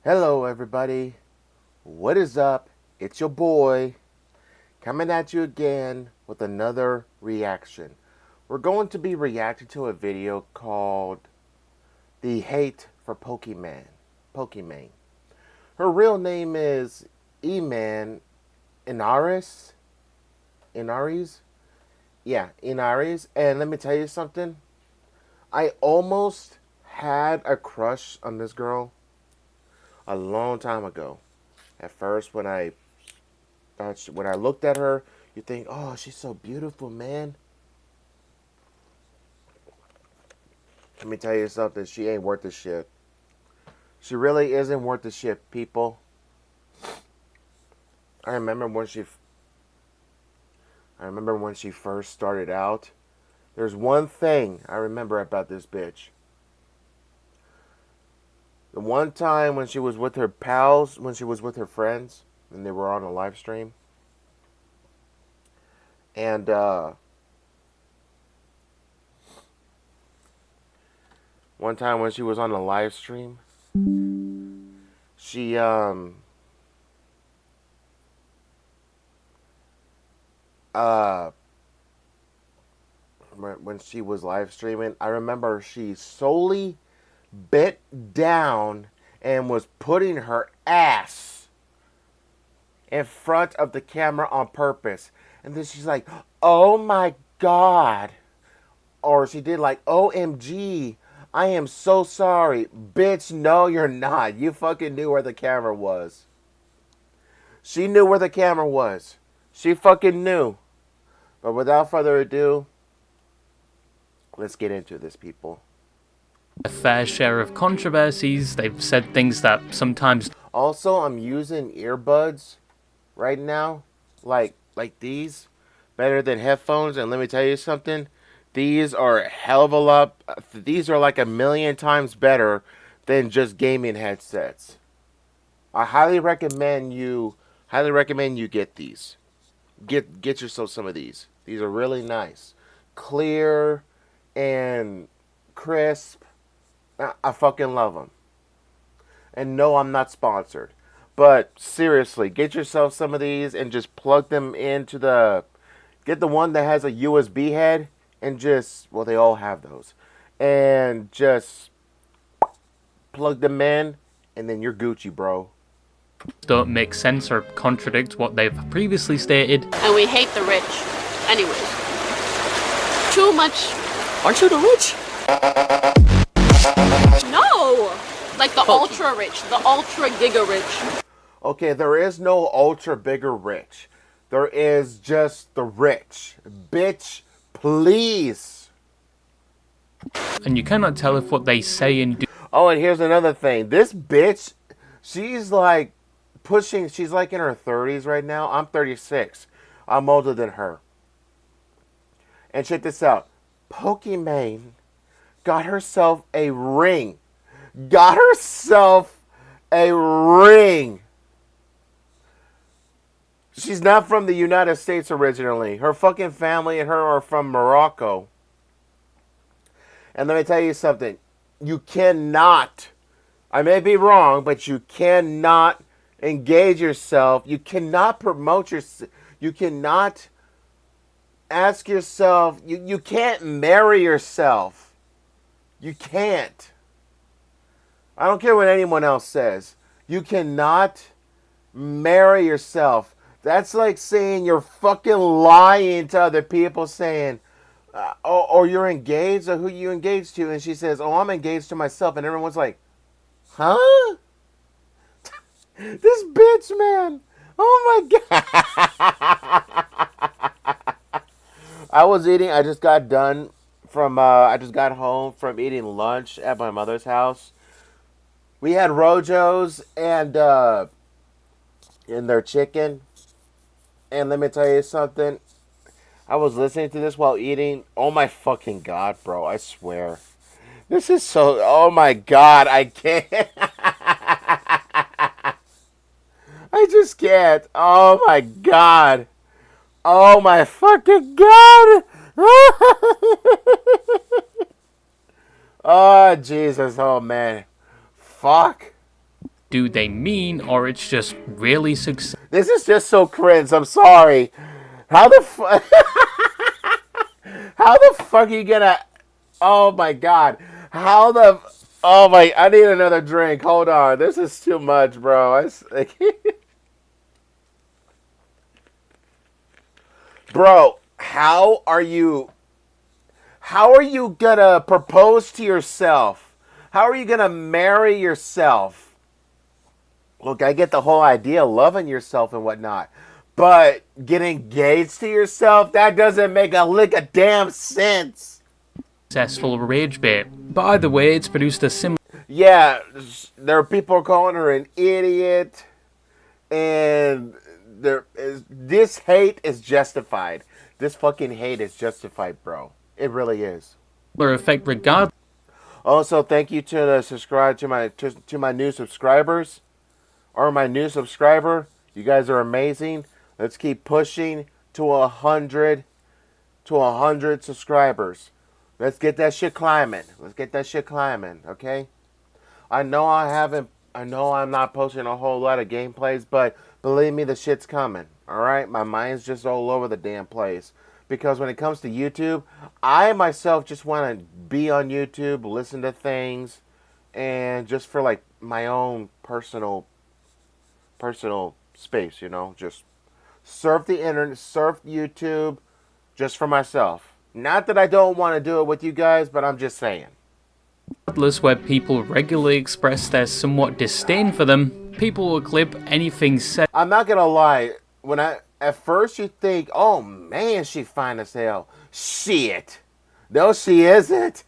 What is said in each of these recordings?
Hello, everybody. What is up? It's your boy coming at you again with another reaction. We're going to be reacting to a video called The Hate for Pokemon. Pokemon. Her real name is Imane Inaris. Inaris? Yeah, Inaris. And let me tell you something. I almost had a crush on this girl a long time ago. At first, when I looked at her, you think, "Oh, she's so beautiful, man." Let me tell you something. She ain't worth the shit. She really isn't worth the shit, people. I remember when she. I remember when she first started out. There's one thing I remember about this bitch. The one time when she was with her pals, when she was with her friends, and they were on a live stream, and one time when she was on a live stream, she uh when she was live streaming, I remember she solely bent down and was putting her ass in front of the camera on purpose. And then she's like, "Oh my God." Or she did like, "OMG, I am so sorry." Bitch, no, you're not. You fucking knew where the camera was. She knew where the camera was. She fucking knew. But without further ado, let's get into this, people. A fair share of controversies. They've said things that sometimes. Also, I'm using earbuds right now, like these, better than headphones. And let me tell you something, these are a hell of a lot. These are like a million times better than just gaming headsets. I highly recommend you get these. Get yourself some of these. These are really nice, clear, and crisp. I fucking love them. And no, I'm not sponsored. But seriously, get yourself some of these and just plug them into the. Get the one that has a USB head and just. Well, they all have those. And just plug them in, and then you're Gucci, bro. Don't make sense or contradict what they've previously stated. And we hate the rich. Anyways. Too much. Aren't you the rich? No! Like the ultra rich. The ultra giga rich. Okay, there is no ultra bigger rich. There is just the rich. Bitch, please. And you cannot tell if what they say and do. Oh, and here's another thing. This bitch, she's like she's like in her 30s right now. I'm 36. I'm older than her. And check this out. Pokemon got herself a ring. Got herself a ring. She's not from the United States originally. Her fucking family and her are from Morocco. And let me tell you something. You cannot, I may be wrong, but you cannot engage yourself. You cannot promote yourself. You cannot ask yourself. You can't marry yourself. You can't. I don't care what anyone else says. You cannot marry yourself. That's like saying you're fucking lying to other people, saying, or you're engaged, or who you engaged to, and she says, "Oh, I'm engaged to myself," and everyone's like, "Huh?" This bitch, man. Oh my God. I just got done from, I just got home from eating lunch at my mother's house. We had Rojos and their chicken. And let me tell you something. I was listening to this while eating. Oh my fucking God, bro. I swear. This is so. Oh my God. I can't. I just can't. Oh my God. Oh my fucking God. Oh, Jesus. Oh, man. Fuck. do they mean, or it's just really successful. This is just so cringe. I'm sorry. How the fuck? How the fuck are you gonna? Oh my god. How the? Oh my! I need another drink. Hold on. This is too much, bro. Bro, how are you? How are you gonna propose to yourself? How are you gonna marry yourself? Look, I get the whole idea of loving yourself and whatnot. But getting engaged to yourself, that doesn't make a lick of damn sense. Successful rage bait. But either way, it's produced a similar. Yeah, there are people calling her an idiot. And this hate is justified. This fucking hate is justified, bro. It really is. Effect regardless. Also, thank you to the subscribe to my new subscribers, or my new subscriber. You guys are amazing. Let's keep pushing to 100 subscribers. Let's get that shit climbing. Okay? I know I'm not posting a whole lot of gameplays, but believe me, the shit's coming. Alright? My mind's just all over the damn place. Because when it comes to YouTube, I myself just want to be on YouTube, listen to things, and just for like my own personal space, just surf the internet, surf YouTube, just for myself. Not that I don't want to do it with you guys, but I'm just saying. Where people regularly express their somewhat disdain for them, people will clip anything said. I'm not gonna lie. At first you think, oh man, she's fine as hell. Shit. No, she isn't.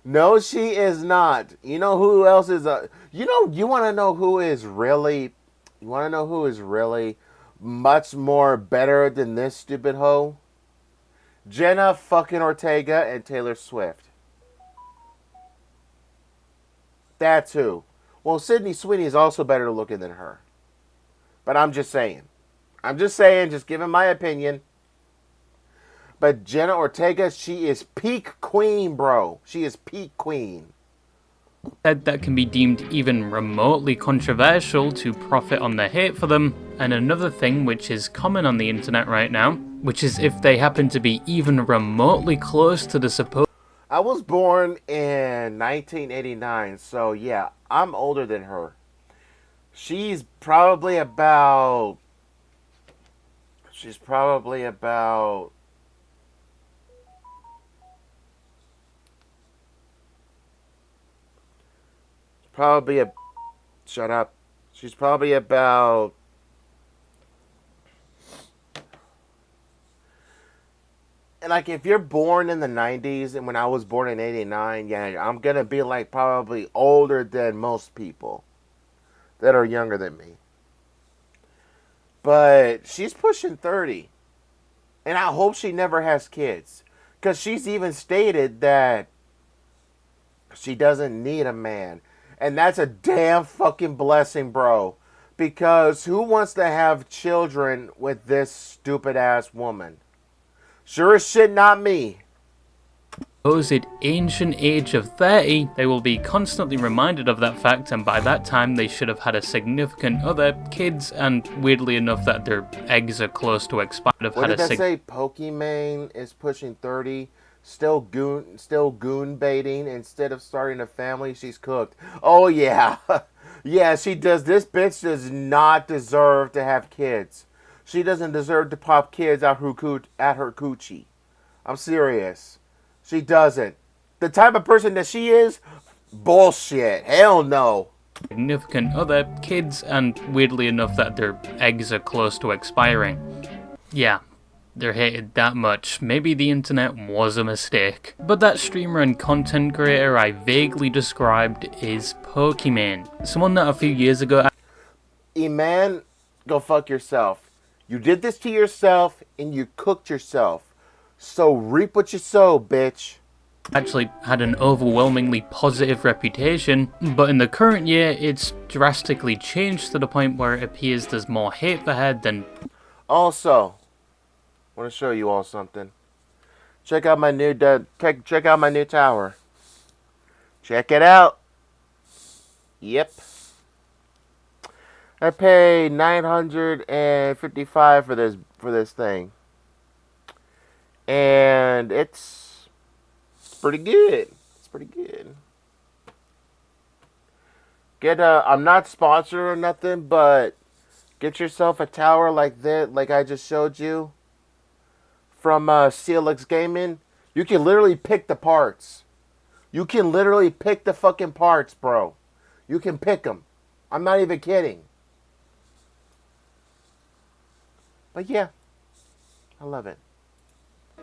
No, she is not. You know who else is you want to know who is really much more better than this stupid hoe? Jenna fucking Ortega and Taylor Swift. That's who. Well, Sydney Sweeney is also better looking than her. But I'm just saying, just giving my opinion. But Jenna Ortega, she is peak queen, bro. She is peak queen. That can be deemed even remotely controversial to profit on the hate for them. And another thing which is common on the internet right now, which is if they happen to be even remotely close to the supposed. I was born in 1989, so yeah, I'm older than her. She's probably about 'Cause like if you're born in the 90s and when I was born in 89, yeah, I'm going to be like probably older than most people that are younger than me. But she's pushing 30. And I hope she never has kids. Because she's even stated that she doesn't need a man. And that's a damn fucking blessing, bro. Because who wants to have children with this stupid-ass woman? Sure as shit not me. Supposed ancient age of 30, they will be constantly reminded of that fact, and by that time they should have had a significant other, kids, and weirdly enough that their eggs are close to expired. What did that say? Pokimane is pushing 30, still goon baiting. Instead of starting a family, she's cooked. Oh yeah, yeah, she does. This bitch does not deserve to have kids. She doesn't deserve to pop kids at her coochie. I'm serious. She doesn't. The type of person that she is, bullshit. Hell no. Significant other, kids, and weirdly enough that their eggs are close to expiring. Yeah, they're hated that much. Maybe the internet was a mistake. But that streamer and content creator I vaguely described is Pokimane. Someone that a few years ago... Imane, go fuck yourself. You did this to yourself and you cooked yourself. So reap what you sow, bitch. Actually had an overwhelmingly positive reputation, but in the current year it's drastically changed to the point where it appears there's more hate for her than... Also, I want to show you all something. Check out my new check out my new tower. Check it out. Yep. I paid 955 for this thing, and it's pretty good. It's pretty good. I'm not sponsored or nothing, but get yourself a tower like that, like I just showed you from CLX Gaming. You can literally pick the parts. You can literally pick the fucking parts, bro. You can pick them. I'm not even kidding. But yeah, I love it.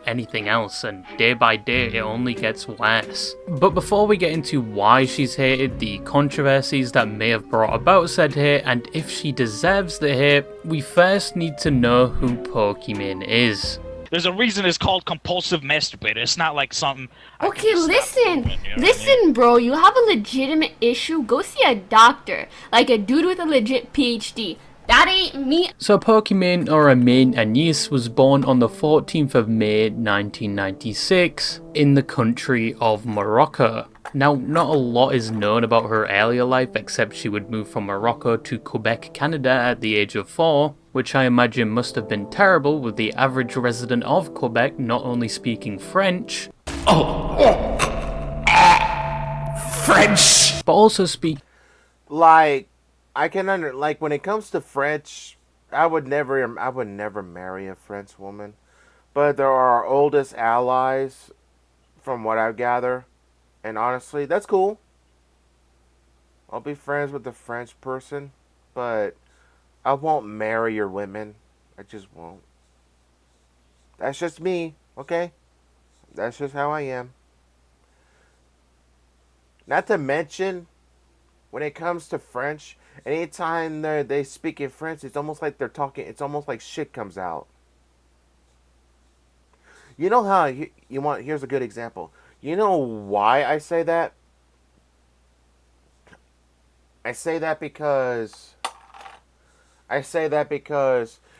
Anything else, and day by day it only gets worse. But before we get into why she's hated, the controversies that may have brought about said hate, and if she deserves the hate, we first need to know who Pokimane is. There's a reason it's called compulsive masturbator. It's not like something. Okay, listen, bro. You have a legitimate issue. Go see a doctor, like a dude with a legit PhD. That ain't me. So Pokimane, or Imane Anis, was born on the 14th of May 1996 in the country of Morocco. Now, not a lot is known about her earlier life except she would move from Morocco to Quebec, Canada at the age of 4, which I imagine must have been terrible with the average resident of Quebec not only speaking French, French, but also speak Like, like when it comes to French, I would never marry a French woman. But they're our oldest allies, from what I gather. And honestly, that's cool. I'll be friends with the French person, but I won't marry your women. I just won't. That's just me, okay? That's just how I am. Not to mention, when it comes to French, anytime they speak in French, it's almost like they're talking, it's almost like shit comes out. You know how here's a good example. You know why I say that? I say that because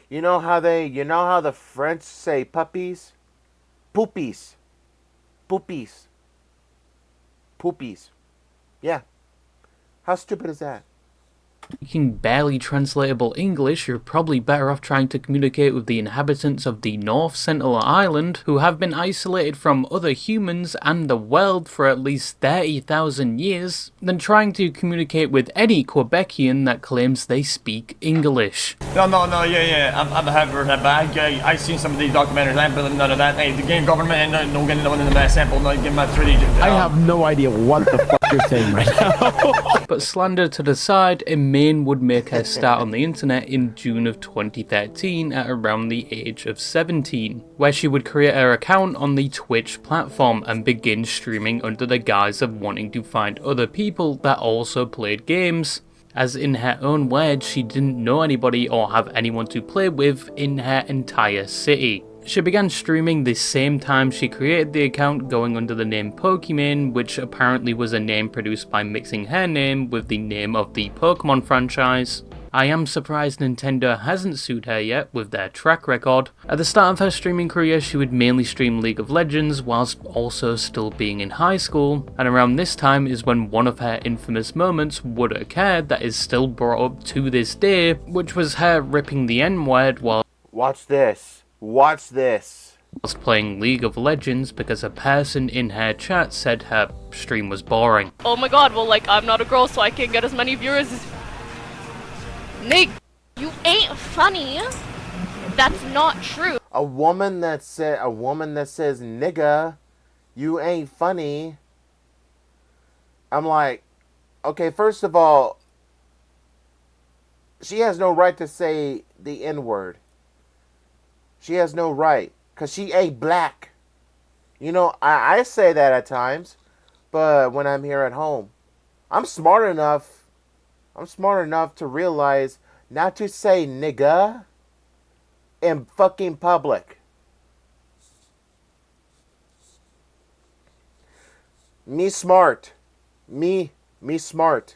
you know how the French say puppies? Poopies. Poopies. Poopies. Yeah. How stupid is that? Speaking barely translatable English, you're probably better off trying to communicate with the inhabitants of the North Sentinel Island, who have been isolated from other humans and the world for at least 30,000 years, than trying to communicate with any Quebecian that claims they speak English. No, yeah. I'm happy with that, but I seen some of these documentaries. I ain't believing none of that. Hey, the game government ain't no getting no one in the mass sample, no getting my 3D. I have no idea what the fuck you're saying right now. But slander to the side, Imane would make her start on the internet in June of 2013 at around the age of 17, where she would create her account on the Twitch platform and begin streaming under the guise of wanting to find other people that also played games, as in her own words she didn't know anybody or have anyone to play with in her entire city. She began streaming the same time she created the account, going under the name Pokimane, which apparently was a name produced by mixing her name with the name of the Pokemon franchise. I am surprised Nintendo hasn't sued her yet with their track record. At the start of her streaming career, she would mainly stream League of Legends whilst also still being in high school, and around this time is when one of her infamous moments would occur that is still brought up to this day, which was her ripping the N-word while Watch this. Watch this. whilst playing League of Legends because a person in her chat said her stream was boring. Oh my god, well, like, I'm not a girl, so I can't get as many viewers as. Nick, You ain't funny. That's not true. A woman that says nigga, you ain't funny. I'm like, okay, first of all, she has no right to say the N-word. She has no right, because she ain't black. You know, I say that at times, but when I'm here at home, I'm smart enough to realize not to say nigga in fucking public. Me smart. Me smart.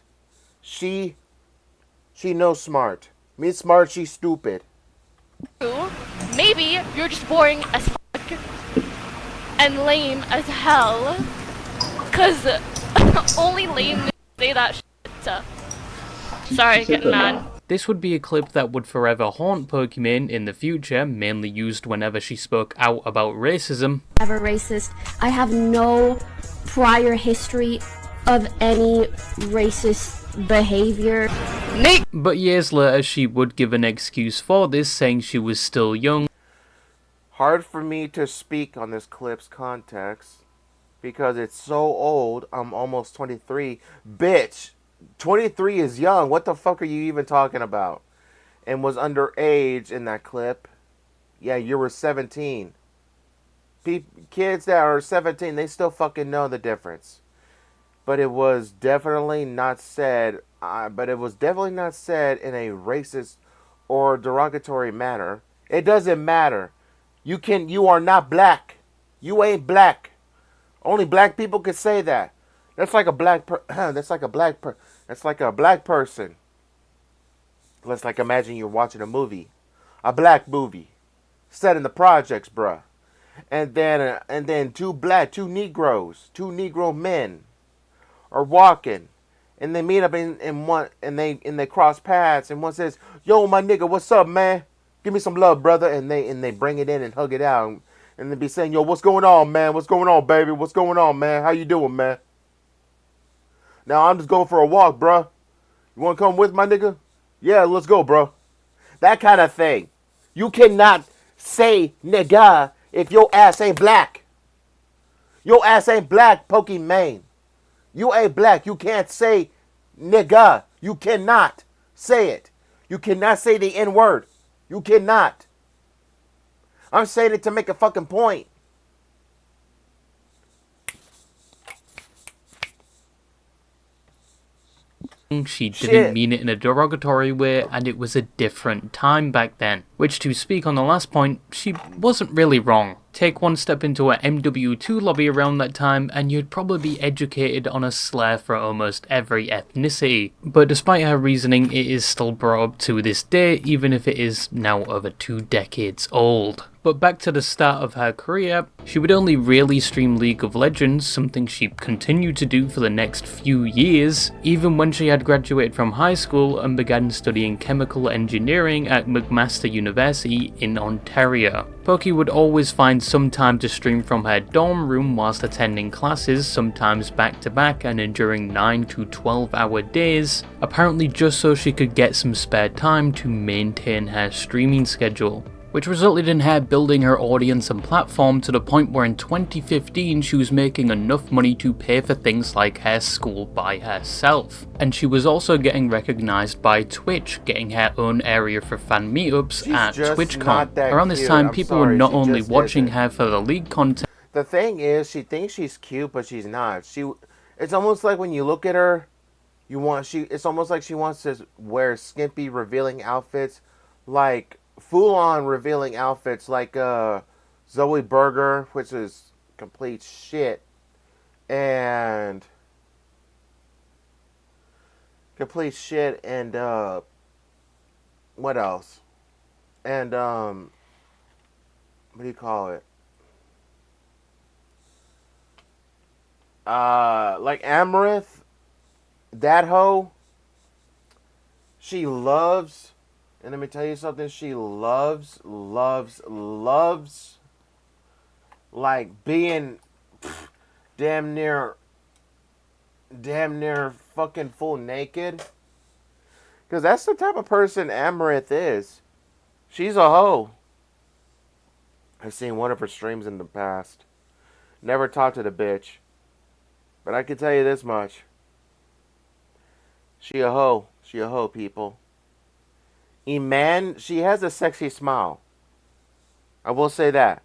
She no smart. Me smart, she stupid. Maybe you're just boring as fuck and lame as hell. Cause only lame say that shit. Sorry, getting mad. This would be a clip that would forever haunt Pokimane in the future, mainly used whenever she spoke out about racism. Ever racist. I have no prior history of any racist behavior. But years later, she would give an excuse for this, saying she was still young. Hard for me to speak on this clip's context because it's so old. I'm almost 23. Bitch, 23 is young. What the fuck are you even talking about? And was underage in that clip. Yeah, you were 17. Kids that are 17, they still fucking know the difference. But it was definitely not said. But it was definitely not said in a racist or derogatory manner. It doesn't matter. You are not black. You ain't black. Only black people could say that. That's like a black that's like a black person. Let's like imagine you're watching a movie. A black movie. Set in the projects, bruh. And then two Negroes, two Negro men are walking, and they meet up in one, and they cross paths, and one says, "Yo, my nigga, what's up, man? Give me some love, brother." And they bring it in and hug it out, and they be saying, "Yo, what's going on, man? What's going on, baby? What's going on, man? How you doing, man?" Now I'm just going for a walk, bruh. You wanna come with my nigga? Yeah, let's go, bro. That kind of thing. You cannot say nigga if your ass ain't black. Your ass ain't black, Pokimane. You ain't black. You can't say nigga. You cannot say it. You cannot say the N-word. You cannot. I'm saying it to make a fucking point. She didn't mean it in a derogatory way, and it was a different time back then. Which, to speak on the last point, she wasn't really wrong. Take one step into a MW2 lobby around that time, and you'd probably be educated on a slur for almost every ethnicity. But despite her reasoning, it is still brought up to this day, even if it is now over 2 decades old. But back to the start of her career, she would only really stream League of Legends, something she continued to do for the next few years, even when she had graduated from high school and began studying chemical engineering at McMaster University in Ontario. Poki would always find some time to stream from her dorm room whilst attending classes, sometimes back to back and enduring 9 to 12-hour days, apparently just so she could get some spare time to maintain her streaming schedule, which resulted in her building her audience and platform to the point where in 2015 she was making enough money to pay for things like her school by herself. And she was also getting recognized by Twitch, getting her own area for fan meetups at TwitchCon. Around this time, people were not only watching her for the League content. The thing is, she thinks she's cute, but she's not. It's almost like when you look at her, it's almost like she wants to wear skimpy, revealing outfits, like full-on revealing outfits like Zoe Burger, which is complete shit, and what else? And what do you call it? Like Amaranth, that hoe, she loves. And let me tell you something, she loves, like being damn near fucking full naked. Because that's the type of person Amaranth is. She's a hoe. I've seen one of her streams in the past. Never talked to the bitch. But I can tell you this much. She a hoe. She a hoe, people. Imane, she has a sexy smile. I will say that.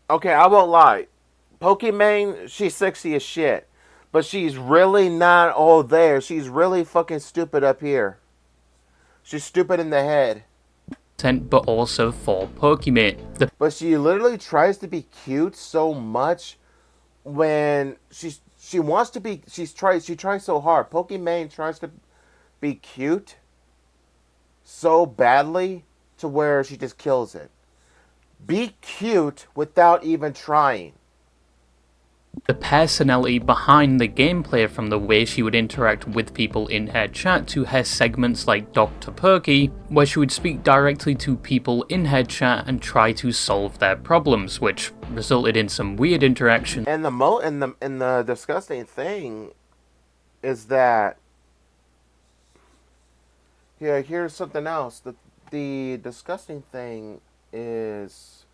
Okay, I won't lie. Pokimane, she's sexy as shit. But she's really not all there. She's really fucking stupid up here. She's stupid in the head. But also for Pokimane. But she literally tries to be cute so much when she wants to be. She tries so hard. Pokimane tries to be cute so badly to where she just kills it. Be cute without even trying. the personality behind the gameplay, from the way she would interact with people in her chat to her segments like Dr. Perky, where she would speak directly to people in her chat and try to solve their problems, which resulted in some weird interactions. And the disgusting thing is that here's something else. The disgusting thing is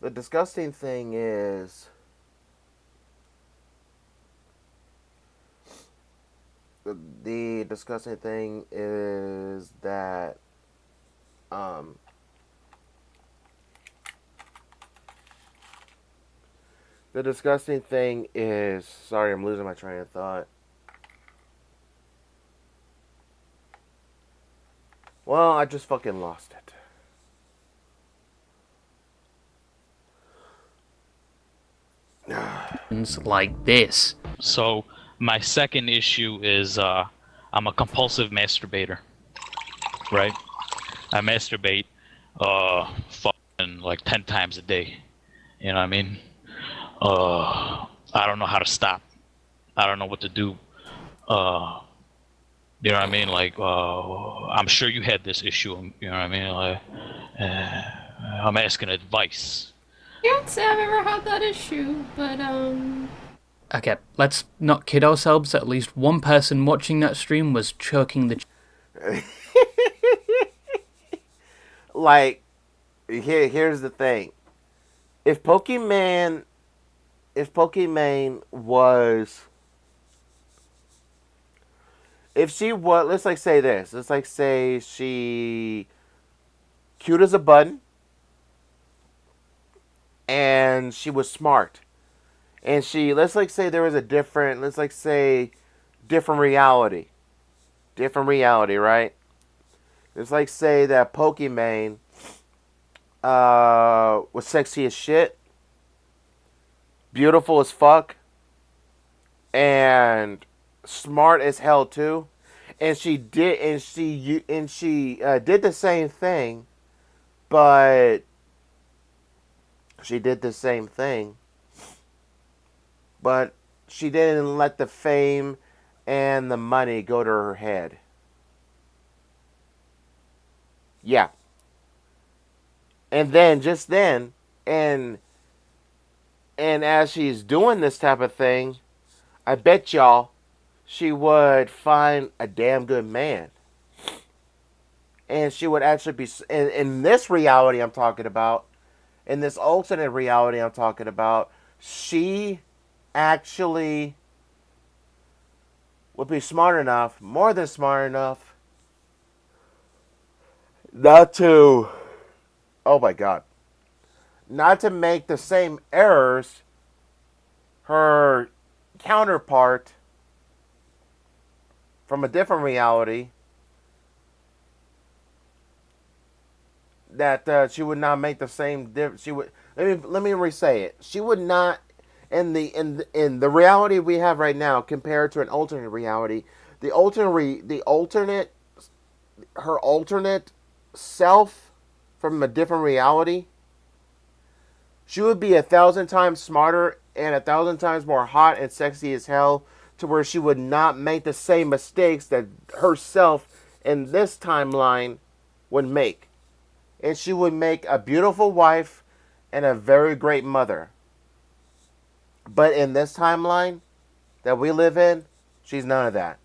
the disgusting thing is the disgusting thing is that the disgusting thing is, sorry, I'm losing my train of thought. Well, I just fucking lost it. Like this. So my second issue is I'm a compulsive masturbator, right? I masturbate fucking like 10 times a day. You know what I mean? I don't know how to stop. I don't know what to do. You know what I mean? Like, I'm sure you had this issue. You know what I mean? Like, I'm asking advice. Can't say I've ever had that issue, but Okay, let's not kid ourselves. At least one person watching that stream was choking the Like, here's the thing. If Pokemon was, if she was, let's like say this. Let's like say she cute as a button, and she was smart, and she, let's like say there was a different, let's like say different reality, right? It's like say that Pokemon was sexy as shit, beautiful as fuck, and smart as hell too, and she did the same thing, but she didn't let the fame and the money go to her head. Yeah. And then, just then, and as she's doing this type of thing, I bet y'all she would find a damn good man. And she would actually be, in this reality I'm talking about, in this alternate reality I'm talking about, she actually would be smart enough, more than smart enough, not to, oh my God, not to make the same errors her counterpart from a different reality, that she would not make the same she would, let me re-say it. She would not, in the reality we have right now compared to an alternate reality, her alternate self from a different reality, she would be 1,000 times smarter and 1,000 times more hot and sexy as hell, to where she would not make the same mistakes that herself in this timeline would make. And she would make a beautiful wife and a very great mother. But in this timeline that we live in, she's none of that.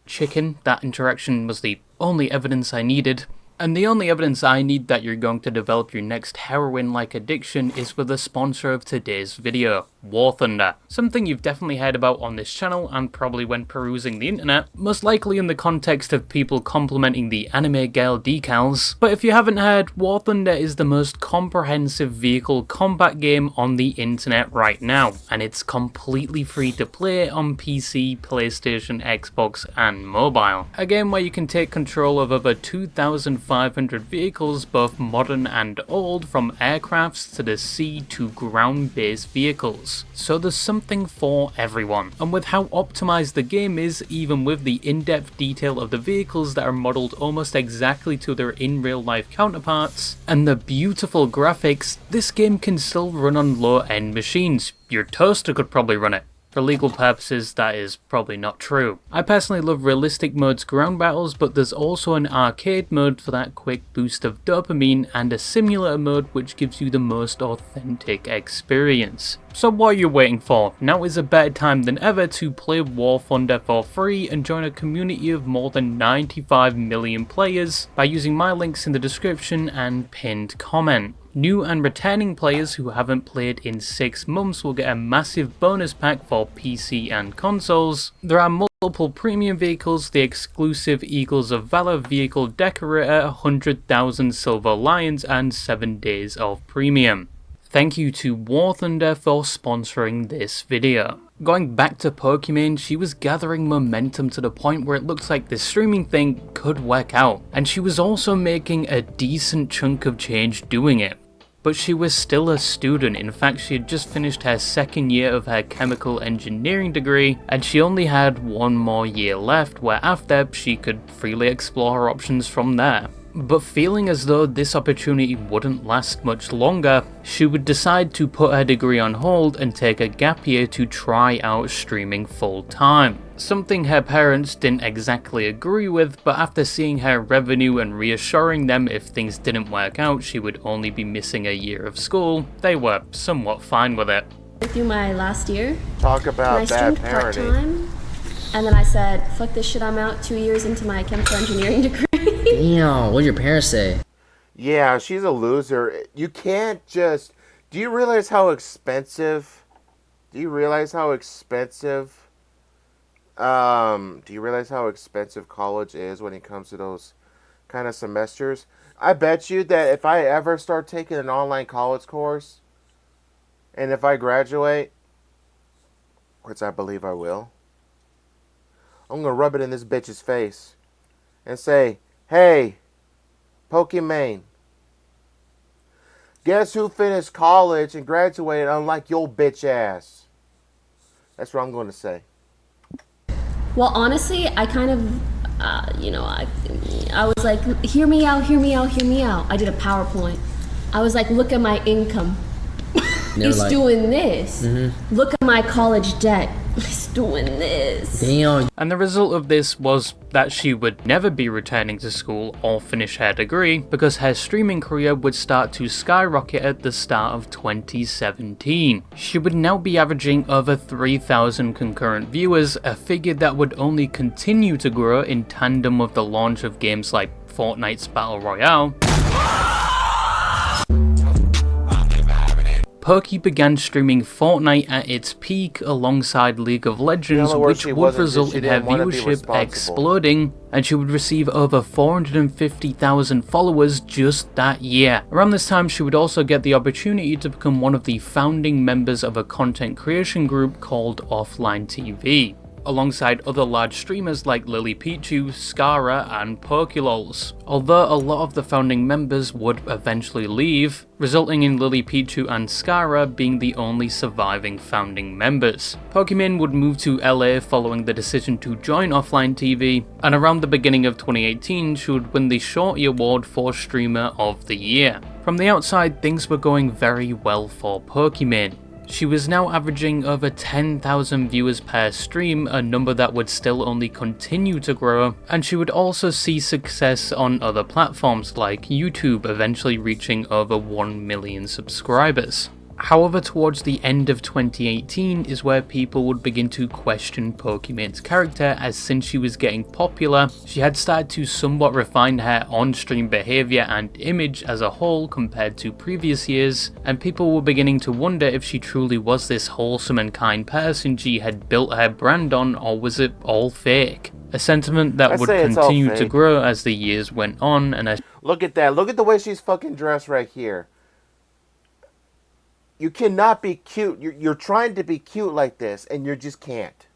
Chicken, that interaction was the only evidence I needed. And the only evidence I need that you're going to develop your next heroin-like addiction is with the sponsor of today's video, War Thunder. Something you've definitely heard about on this channel and probably when perusing the internet, most likely in the context of people complimenting the anime girl decals. But if you haven't heard, War Thunder is the most comprehensive vehicle combat game on the internet right now, and it's completely free to play on PC, PlayStation, Xbox, and mobile. A game where you can take control of over 2,500 vehicles, both modern and old, from aircrafts to the sea to ground-based vehicles. vehicles, so there's something for everyone. And with how optimized the game is, even with the in-depth detail of the vehicles that are modeled almost exactly to their in real life counterparts, and the beautiful graphics, this game can still run on low-end machines. Your toaster could probably run it. For legal purposes, that is probably not true. I personally love realistic mode's ground battles, but there's also an arcade mode for that quick boost of dopamine, and a simulator mode which gives you the most authentic experience. So what are you waiting for? Now is a better time than ever to play War Thunder for free and join a community of more than 95 million players by using my links in the description and pinned comment. New and returning players who haven't played in 6 months will get a massive bonus pack for PC and consoles. There are multiple premium vehicles, the exclusive Eagles of Valor vehicle decorator, 100,000 silver lions, and 7 days of premium. Thank you to War Thunder for sponsoring this video. Going back to Pokimane, she was gathering momentum to the point where it looks like this streaming thing could work out, and she was also making a decent chunk of change doing it. But she was still a student. In fact, she had just finished her 2nd year of her chemical engineering degree, and she only had 1 more year left, where after she could freely explore her options from there. But feeling as though this opportunity wouldn't last much longer, she would decide to put her degree on hold and take a gap year to try out streaming full time. Something her parents didn't exactly agree with, but after seeing her revenue and reassuring them if things didn't work out she would only be missing a year of school, they were somewhat fine with it. Through my last year, Talk and about I bad streamed parenting. part-time, and then I said, fuck this shit, I'm out 2 years into my chemical engineering degree. Damn, what'd your parents say? Yeah, she's a loser. You can't just... Do you realize how expensive... Do you realize how expensive college is when it comes to those kind of semesters? I bet you that if I ever start taking an online college course, and if I graduate, which I believe I will, I'm going to rub it in this bitch's face and say, hey, Pokimane, guess who finished college and graduated unlike your bitch ass? That's what I'm going to say. Well, honestly, I kind of, I was like, hear me out, hear me out, hear me out. I did a PowerPoint. I was like, look at my income. He's like, doing this. Mm-hmm. Look at my college debt. He's doing this. Damn. And the result of this was that she would never be returning to school or finish her degree, because her streaming career would start to skyrocket at the start of 2017. She would now be averaging over 3,000 concurrent viewers, a figure that would only continue to grow in tandem with the launch of games like Fortnite's Battle Royale. Pokey began streaming Fortnite at its peak alongside League of Legends, which would result in her viewership exploding, and she would receive over 450,000 followers just that year. Around this time, she would also get the opportunity to become one of the founding members of a content creation group called Offline TV, alongside other large streamers like Lily Pichu, Skara, and Pokelols. Although a lot of the founding members would eventually leave, resulting in Lily Pichu and Skara being the only surviving founding members. Pokimane would move to LA following the decision to join Offline TV, and around the beginning of 2018 she would win the Shorty Award for Streamer of the Year. From the outside, things were going very well for Pokimane. She was now averaging over 10,000 viewers per stream, a number that would still only continue to grow, and she would also see success on other platforms like YouTube, eventually reaching over 1 million subscribers. However, towards the end of 2018 is where people would begin to question Pokimane's character, as since she was getting popular, she had started to somewhat refine her on-stream behaviour and image as a whole compared to previous years, and people were beginning to wonder if she truly was this wholesome and kind person she had built her brand on, or was it all fake? A sentiment that would continue to grow as the years went on, and as... Look at that, look at the way she's fucking dressed right here. You cannot be cute. You're trying to be cute like this, and you just can't.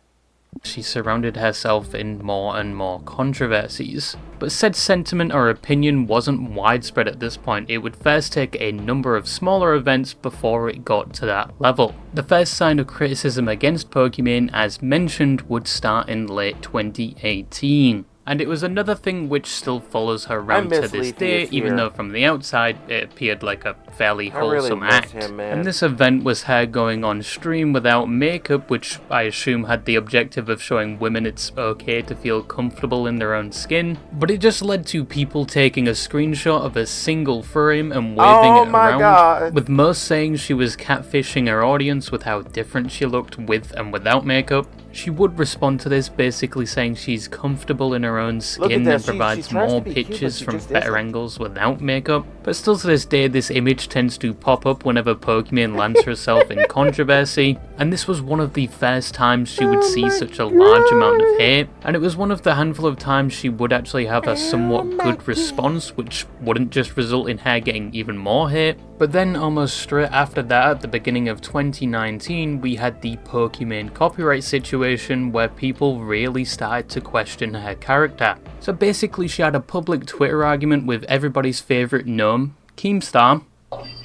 She surrounded herself in more and more controversies. But said sentiment or opinion wasn't widespread at this point. It would first take a number of smaller events before it got to that level. The first sign of criticism against Pokimane, as mentioned, would start in late 2018. And it was another thing which still follows her around to this day, even though from the outside it appeared like a fairly wholesome act. And this event was her going on stream without makeup, which I assume had the objective of showing women it's okay to feel comfortable in their own skin. But it just led to people taking a screenshot of a single frame and waving it around, with most saying she was catfishing her audience with how different she looked with and without makeup. She would respond to this, basically saying she's comfortable in her own skin and provides more pictures from better angles without makeup. But still to this day, this image tends to pop up whenever Pokimane lands herself in controversy, and this was one of the first times she would see such a large amount of hate, and it was one of the handful of times she would actually have a somewhat good response, which wouldn't just result in her getting even more hate. But then almost straight after that, at the beginning of 2019, we had the Pokimane copyright situation where people really started to question her character. So basically she had a public Twitter argument with everybody's favourite gnome, Keemstar.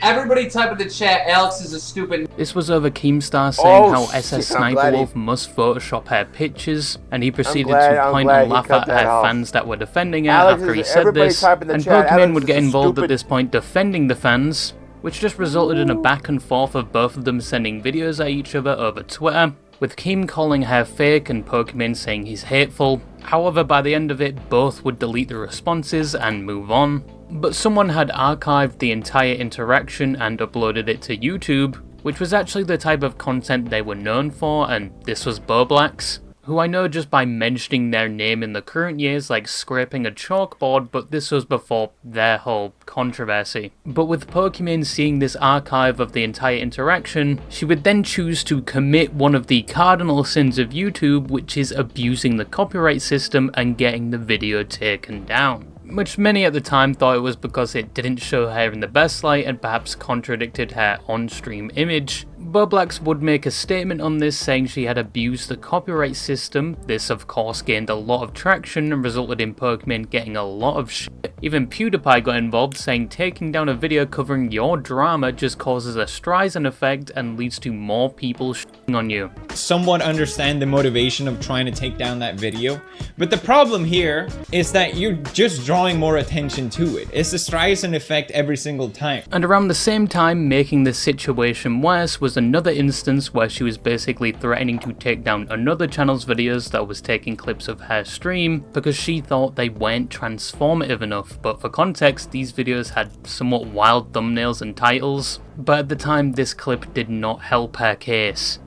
Everybody type in the chat, Alex is a stupid... This was over Keemstar saying how SS Sniper Wolf must Photoshop her pictures, and he proceeded to point and laugh at her fans that were defending her after he said this, and Pokimane would get involved at this point defending the fans, which just resulted in a back and forth of both of them sending videos at each other over Twitter, with Keem calling her fake and Pokimane saying he's hateful. However, by the end of it, both would delete the responses and move on. But someone had archived the entire interaction and uploaded it to YouTube, which was actually the type of content they were known for, and this was Boblax, who I know just by mentioning their name in the current years like scraping a chalkboard, but this was before their whole controversy. But with Pokimane seeing this archive of the entire interaction, she would then choose to commit one of the cardinal sins of YouTube, which is abusing the copyright system and getting the video taken down. Which many at the time thought it was because it didn't show her in the best light and perhaps contradicted her on-stream image. Boblax would make a statement on this saying she had abused the copyright system. This of course gained a lot of traction and resulted in Pokimane getting a lot of shit. Even PewDiePie got involved, saying taking down a video covering your drama just causes a Streisand effect and leads to more people shitting on you. Somewhat understand the motivation of trying to take down that video, but the problem here is that you're just drawing more attention to it. It's the Streisand effect every single time. And around the same time, making this situation worse was another instance where she was basically threatening to take down another channel's videos that was taking clips of her stream because she thought they weren't transformative enough. But for context, these videos had somewhat wild thumbnails and titles, but at the time this clip did not help her case.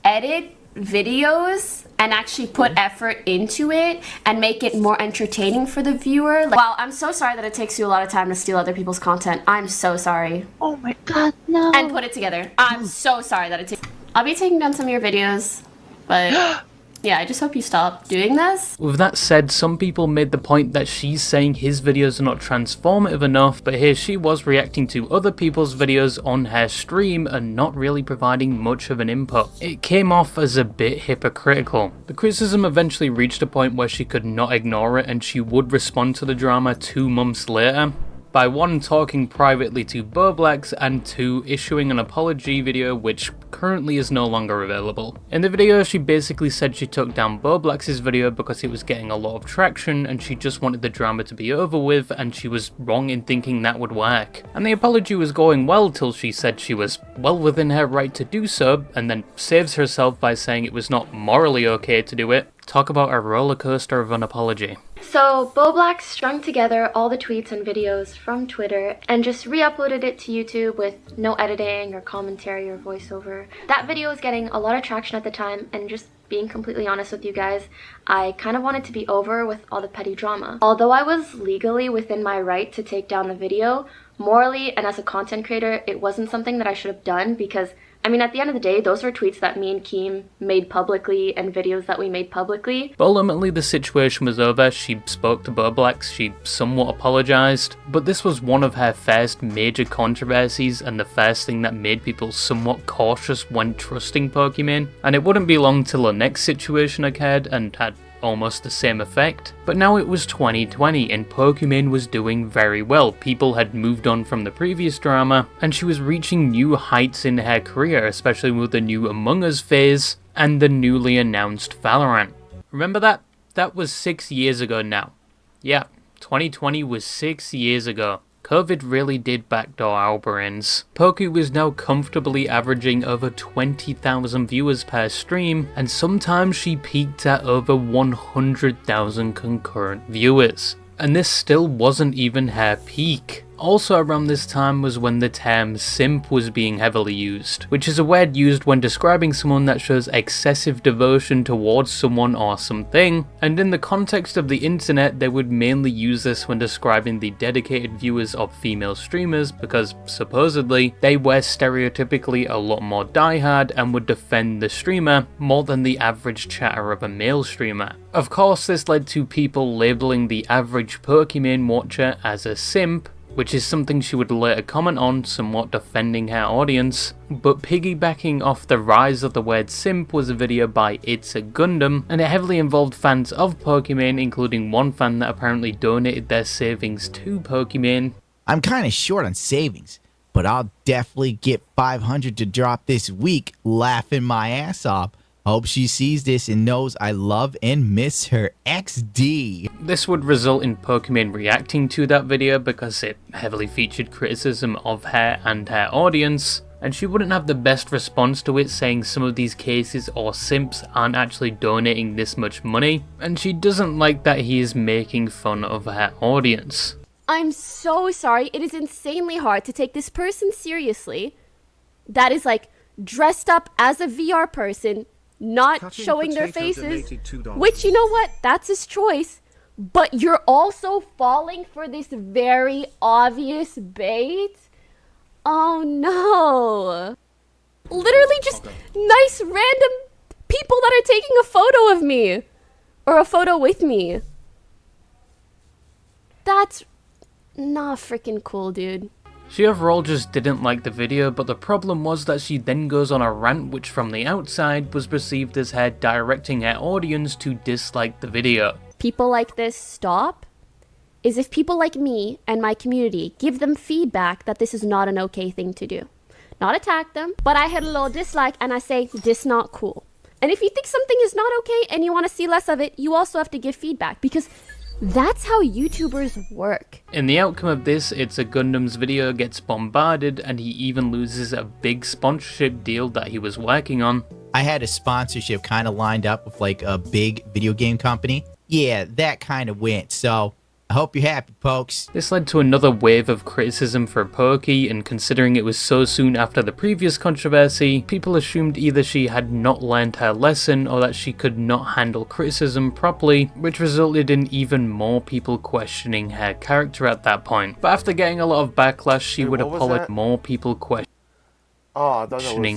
Edit videos and actually put effort into it and make it more entertaining for the viewer. Like, wow, I'm so sorry that it takes you a lot of time to steal other people's content. I'm so sorry. Oh my god, no. And put it together. I'm so sorry that it takes... I'll be taking down some of your videos, but yeah, I just hope you stop doing this. With that said, some people made the point that she's saying his videos are not transformative enough, but here she was reacting to other people's videos on her stream and not really providing much of an input. It came off as a bit hypocritical. The criticism eventually reached a point where she could not ignore it and she would respond to the drama 2 months later, by 1 talking privately to Boblax and 2 issuing an apology video which currently is no longer available. In the video she basically said she took down Boblax's video because it was getting a lot of traction and she just wanted the drama to be over with and she was wrong in thinking that would work. And the apology was going well till she said she was well within her right to do so and then saves herself by saying it was not morally okay to do it. Talk about a roller coaster of an apology. So Boblax strung together all the tweets and videos from Twitter and just re-uploaded it to YouTube with no editing or commentary or voiceover. That video was getting a lot of traction at the time, and just being completely honest with you guys, I kind of wanted to be over with all the petty drama. Although I was legally within my right to take down the video, morally and as a content creator, it wasn't something that I should have done because I mean, at the end of the day, those were tweets that me and Keem made publicly and videos that we made publicly. But ultimately the situation was over. She spoke to Boblax, she somewhat apologised, but this was one of her first major controversies and the first thing that made people somewhat cautious when trusting Pokimane. And it wouldn't be long till the next situation occurred and had almost the same effect. But now it was 2020 and Pokimane was doing very well. People had moved on from the previous drama and she was reaching new heights in her career, especially with the new Among Us phase and the newly announced Valorant. Remember that? That was 6 years ago now. Yeah, 2020 was 6 years ago. COVID really did backdoor our brains. Poku was now comfortably averaging over 20,000 viewers per stream, and sometimes she peaked at over 100,000 concurrent viewers. And this still wasn't even her peak. Also around this time was when the term simp was being heavily used, which is a word used when describing someone that shows excessive devotion towards someone or something, and in the context of the internet they would mainly use this when describing the dedicated viewers of female streamers because supposedly they were stereotypically a lot more diehard and would defend the streamer more than the average chatter of a male streamer. Of course this led to people labeling the average Pokimane watcher as a simp, which is something she would later comment on, somewhat defending her audience. But piggybacking off the rise of the word simp was a video by It's a Gundam, and it heavily involved fans of Pokimane, including one fan that apparently donated their savings to Pokimane. I'm kind of short on savings, but I'll definitely get 500 to drop this week, laughing my ass off. Hope she sees this and knows I love and miss her XD. This would result in Pokimane reacting to that video because it heavily featured criticism of her and her audience, and she wouldn't have the best response to it, saying some of these cases or simps aren't actually donating this much money, and she doesn't like that he is making fun of her audience. I'm so sorry. It is insanely hard to take this person seriously that is like dressed up as a VR person, not showing their faces, which, you know what, that's his choice, but you're also falling for this very obvious bait? Oh no. Literally just nice random people that are taking a photo of me, or a photo with me. That's not freaking cool, dude. She overall just didn't like the video, but the problem was that she then goes on a rant which from the outside was perceived as her directing her audience to dislike the video. People like this stop is if people like me and my community give them feedback that this is not an okay thing to do. Not attack them, but I hit a little dislike and I say, this not cool. And if you think something is not okay and you want to see less of it, you also have to give feedback because that's how YouTubers work. In the outcome of this, It's a Gundam's video gets bombarded and he even loses a big sponsorship deal that he was working on. I had a sponsorship kind of lined up with like a big video game company. Yeah, that kind of went, so I hope you're happy, folks. This led to another wave of criticism for Poki, and considering it was so soon after the previous controversy, people assumed either she had not learned her lesson or that she could not handle criticism properly, which resulted in even more people questioning her character at that point. But after getting a lot of backlash, she would apologize. More people questioning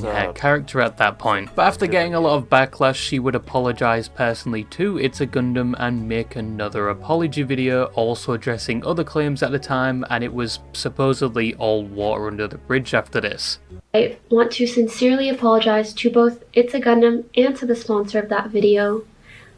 her character at that point. But after getting a lot of backlash, she would apologize personally to It's a Gundam and make another apology video, also addressing other claims at the time, and it was supposedly all water under the bridge after this. I want to sincerely apologize to both It's a Gundam and to the sponsor of that video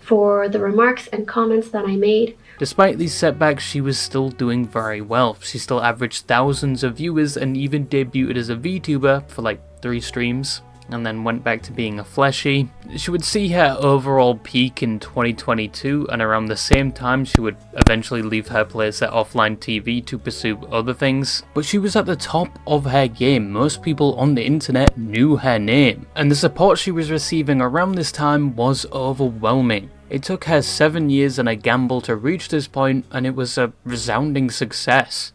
for the remarks and comments that I made. Despite these setbacks, she was still doing very well. She still averaged thousands of viewers and even debuted as a VTuber for like 3 streams, and then went back to being a fleshy. She would see her overall peak in 2022, and around the same time she would eventually leave her place at offline TV to pursue other things. But she was at the top of her game. Most people on the internet knew her name, and the support she was receiving around this time was overwhelming. It took her 7 years and a gamble to reach this point, and it was a resounding success.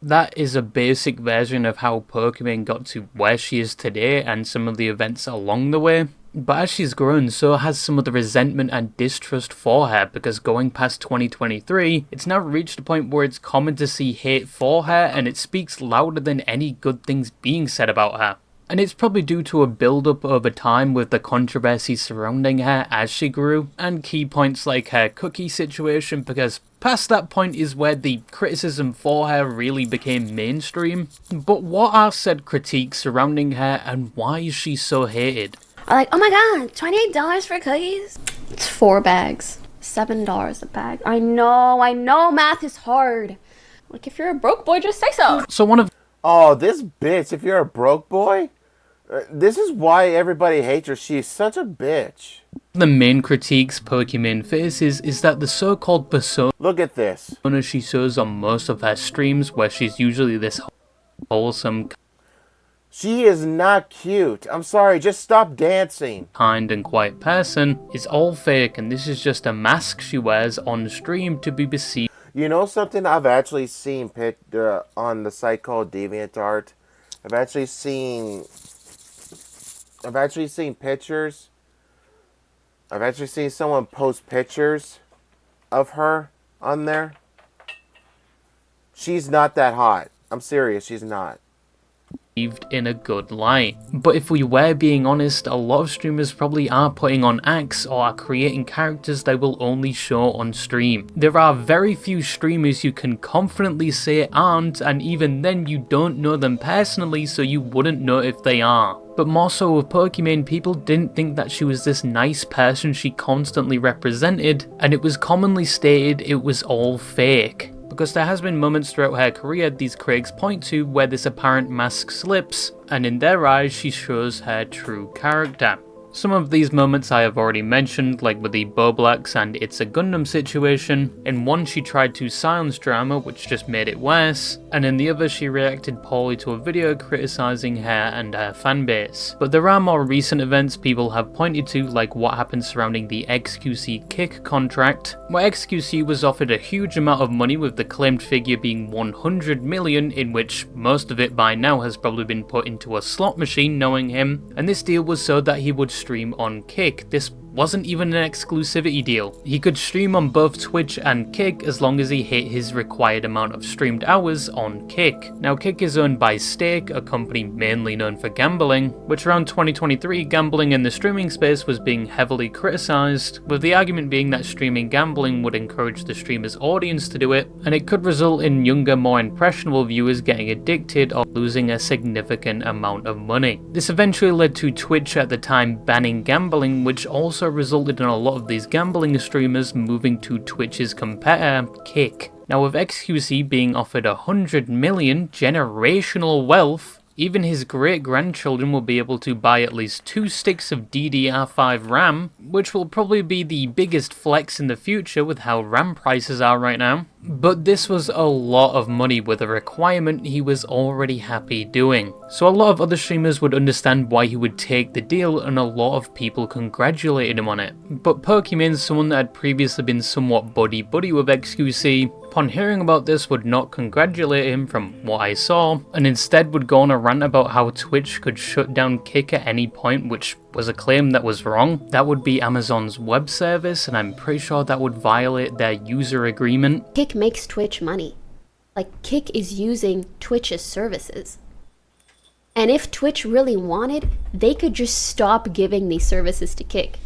That is a basic version of how Pokimane got to where she is today and some of the events along the way. But as she's grown, so has some of the resentment and distrust for her, because going past 2023, it's now reached a point where it's common to see hate for her, and it speaks louder than any good things being said about her. And it's probably due to a build-up over time with the controversy surrounding her as she grew, and key points like her cookie situation, because past that point is where the criticism for her really became mainstream. But what are said critiques surrounding her, and why is she so hated? Are like, oh my god, $28 for cookies? It's 4 bags. $7 a bag. I know math is hard. Like, if you're a broke boy, just say so. So one of Oh, this bitch, if you're a broke boy, this is why everybody hates her. She's such a bitch. the main critiques Pokimane faces is that the so-called persona Look at this. she shows on most of her streams, where she's usually this wholesome, She is not cute. I'm sorry, just stop dancing. kind and quiet person, is all fake, and this is just a mask she wears on stream to be perceived. You know something? I've actually seen on the site called DeviantArt. I've actually seen pictures. I've actually seen someone post pictures of her on there. She's not that hot. I'm serious, she's not. In a good light. But if we were being honest, a lot of streamers probably are putting on acts or are creating characters they will only show on stream. There are very few streamers you can confidently say aren't, and even then you don't know them personally, so you wouldn't know if they are. But more so with Pokimane, people didn't think that she was this nice person she constantly represented, and it was commonly stated it was all fake. Because there has been moments throughout her career these critics point to where this apparent mask slips, and in their eyes she shows her true character. Some of these moments I have already mentioned, like with the Boblax and It's a Gundam situation. In one she tried to silence drama, which just made it worse, and in the other she reacted poorly to a video criticising her and her fanbase. But there are more recent events people have pointed to, like what happened surrounding the XQC Kick contract, where XQC was offered a huge amount of money with the claimed figure being 100 million, in which most of it by now has probably been put into a slot machine knowing him, and this deal was so that he would stream on Kick. This wasn't even an exclusivity deal. He could stream on both Twitch and Kick as long as he hit his required amount of streamed hours on Kick. Now Kick is owned by Stake, a company mainly known for gambling, which around 2023 gambling in the streaming space was being heavily criticised, with the argument being that streaming gambling would encourage the streamer's audience to do it, and it could result in younger, more impressionable viewers getting addicted or losing a significant amount of money. This eventually led to Twitch at the time banning gambling, which also resulted in a lot of these gambling streamers moving to Twitch's competitor, Kick. Now with XQC being offered 100 million generational wealth, even his great-grandchildren will be able to buy at least 2 sticks of DDR5 RAM, which will probably be the biggest flex in the future with how RAM prices are right now. But this was a lot of money with a requirement he was already happy doing. So a lot of other streamers would understand why he would take the deal, and a lot of people congratulated him on it. But Pokimane, someone that had previously been somewhat buddy-buddy with XQC, upon hearing about this would not congratulate him from what I saw, and instead would go on a rant about how Twitch could shut down Kick at any point, which was a claim that was wrong. That would be Amazon's web service, and I'm pretty sure that would violate their user agreement. Kick makes Twitch money. Like, Kick is using Twitch's services. And if Twitch really wanted, they could just stop giving these services to Kick.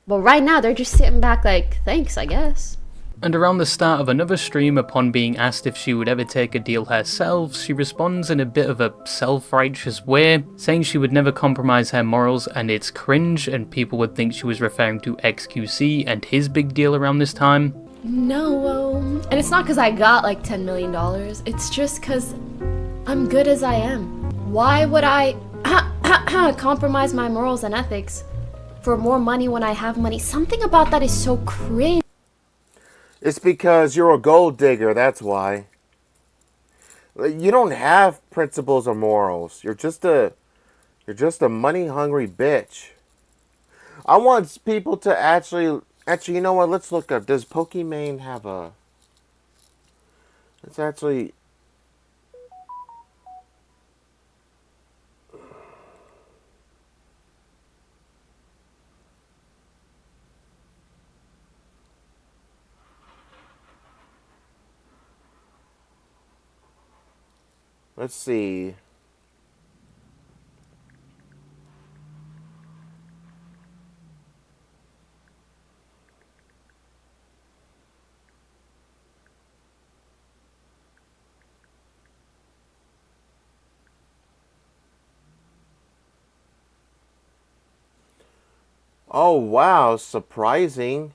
But right now, they're just sitting back like, thanks, I guess. And around the start of another stream, upon being asked if she would ever take a deal herself, she responds in a bit of a self-righteous way, saying she would never compromise her morals, and it's cringe, and people would think she was referring to XQC and his big deal around this time. No, and it's not because I got like $10 million. It's just because I'm good as I am. Why would I compromise my morals and ethics for more money when I have money? Something about that is so cringe. It's because you're a gold digger, that's why. You don't have principles or morals. You're just a money-hungry bitch. I want people to actually, you know what? Let's look up. Does Pokimane have a? Let's actually. Let's see. Oh, wow, surprising.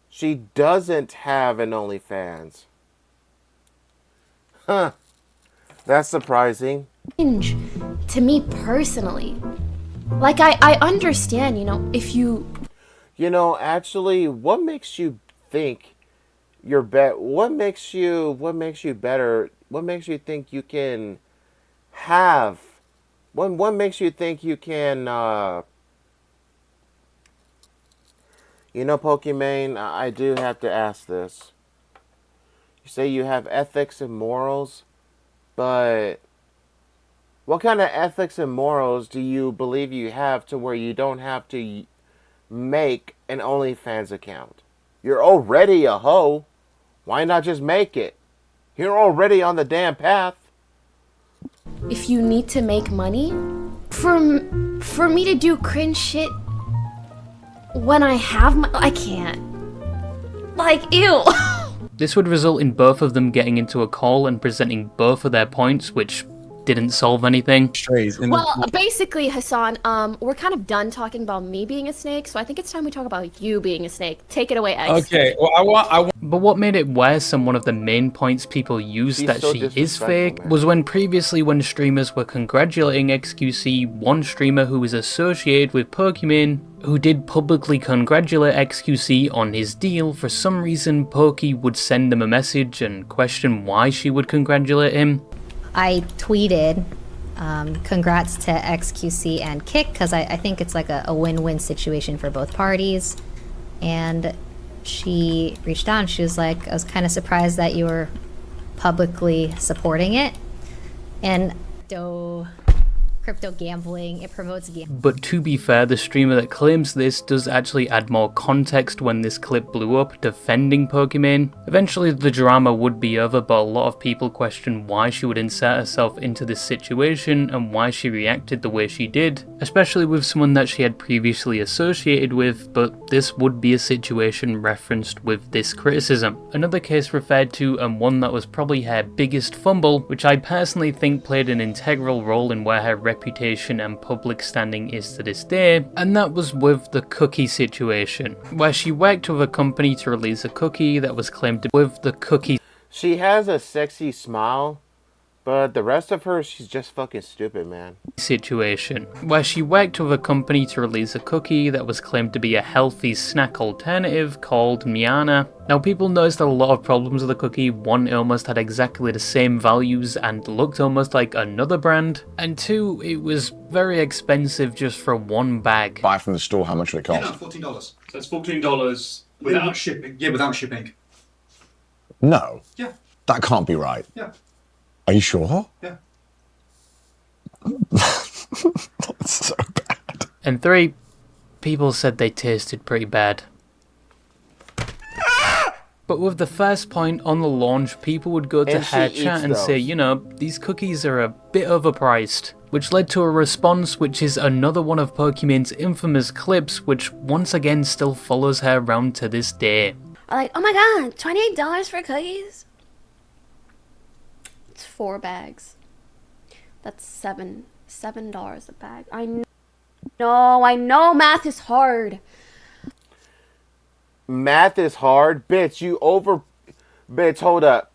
She doesn't have an OnlyFans. Huh. That's surprising. To me personally. Like, I understand, you know, if you... You know, actually, what makes you think you're what makes you better? What makes you think you can have what makes you think you can you know, Pokimane, I do have to ask this. You say you have ethics and morals, but what kind of ethics and morals do you believe you have to where you don't have to make an OnlyFans account? You're already a hoe. Why not just make it? You're already on the damn path. If you need to make money, for me to do cringe shit when I have I can't. Like, ew. This would result in both of them getting into a call and presenting both of their points, which didn't solve anything. Well, basically, Hassan, we're kind of done talking about me being a snake, so I think it's time we talk about you being a snake. Take it away, X. Okay, well, I want. But what made it worse, and one of the main points people used that so she is disrespectful, fake, man. was when previously when streamers were congratulating XQC, one streamer who was associated with Pokimane, who did publicly congratulate XQC on his deal, for some reason Pokey would send them a message and question why she would congratulate him. I tweeted, congrats to XQC and Kick, because I think it's like a win-win situation for both parties. And she reached out and she was like, I was kind of surprised that you were publicly supporting it. And crypto gambling, it promotes gambling. But to be fair, the streamer that claims this does actually add more context when this clip blew up, defending Pokimane. Eventually the drama would be over, but a lot of people question why she would insert herself into this situation and why she reacted the way she did, especially with someone that she had previously associated with, but this would be a situation referenced with this criticism. Another case referred to, and one that was probably her biggest fumble, which I personally think played an integral role in where her reputation and public standing is to this day, and that was with the cookie situation, where she worked with a company to release a cookie that was claimed to with the cookie She has a sexy smile, but the rest of her, she's just fucking stupid, man. situation, where she worked with a company to release a cookie that was claimed to be a healthy snack alternative called Imane. Now people noticed a lot of problems with the cookie. One, it almost had exactly the same values and looked almost like another brand, and two, it was very expensive just for one bag. Buy from the store, how much would it cost? Yeah, no, $14. So it's $14 without shipping. Yeah, without shipping. No. Yeah. That can't be right. Yeah. Are you sure? Yeah. That's so bad. And three, people said they tasted pretty bad. But with the first point on the launch, people would go to And she her eats chat and say, those. you know, these cookies are a bit overpriced. Which led to a response, which is another one of Pokimane's infamous clips, which once again still follows her around to this day. Like, oh my god, $28 for cookies? It's 4 bags. That's $7 a bag. I know math is hard. Math is hard, bitch. Bitch, hold up.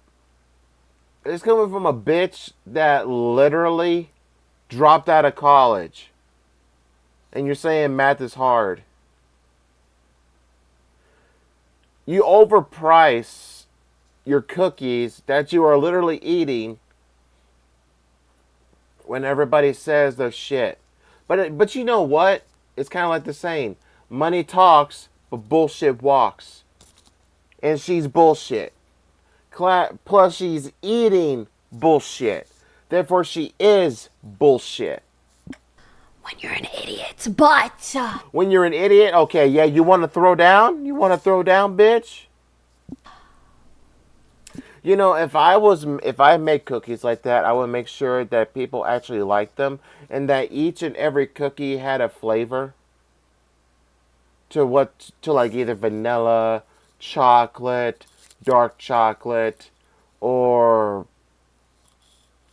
It's coming from a bitch that literally dropped out of college, and you're saying math is hard. You overprice your cookies that you are literally eating when everybody says they're shit. But you know what? It's kind of like the saying, money talks, but bullshit walks. And she's bullshit. Plus she's eating bullshit. Therefore she is bullshit. When you're an idiot, but... When you're an idiot, okay, yeah, you want to throw down? You want to throw down, bitch? You know, if I make cookies like that, I would make sure that people actually like them and that each and every cookie had a flavor to like either vanilla, chocolate, dark chocolate, or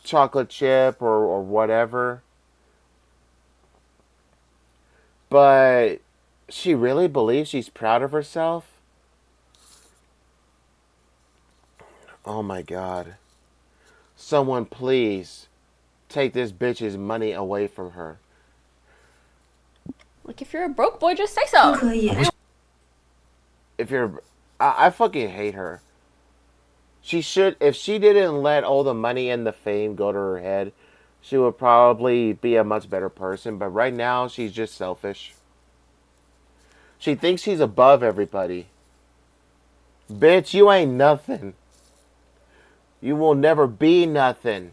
chocolate chip or whatever. But she really believes she's proud of herself? Oh my god. Someone please take this bitch's money away from her. Like, if you're a broke boy, just say so. If you're... I fucking hate her. She should... If she didn't let all the money and the fame go to her head, she would probably be a much better person. But right now, she's just selfish. She thinks she's above everybody. Bitch, you ain't nothing. You will never be nothing.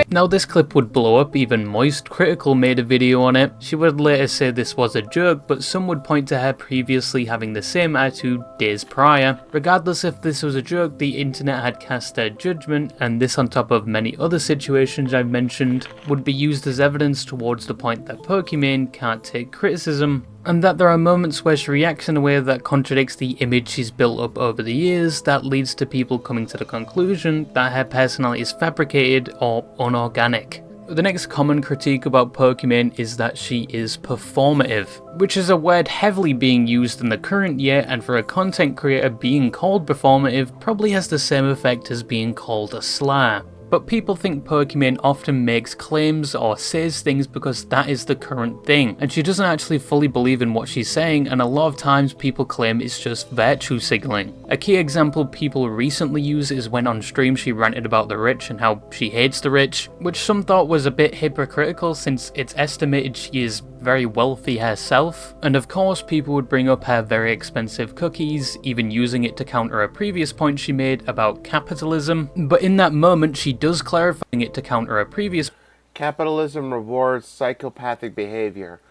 Now this clip would blow up, even Moist Critical made a video on it. She would later say this was a joke, but some would point to her previously having the same attitude days prior. Regardless if this was a joke, the internet had cast their judgment, and this on top of many other situations I've mentioned, would be used as evidence towards the point that Pokimane can't take criticism, and that there are moments where she reacts in a way that contradicts the image she's built up over the years that leads to people coming to the conclusion that her personality is fabricated or unorganic. The next common critique about Pokimane is that she is performative, which is a word heavily being used in the current year, and for a content creator, being called performative probably has the same effect as being called a slur. But people think Pokimane often makes claims or says things because that is the current thing, and she doesn't actually fully believe in what she's saying, and a lot of times people claim it's just virtue signaling. A key example people recently use is when on stream she ranted about the rich and how she hates the rich, which some thought was a bit hypocritical since it's estimated she is very wealthy herself, and of course people would bring up her very expensive cookies, even using it to counter a previous point she made about capitalism, but in that moment she does clarifying it to counter a previous... Capitalism rewards psychopathic behavior.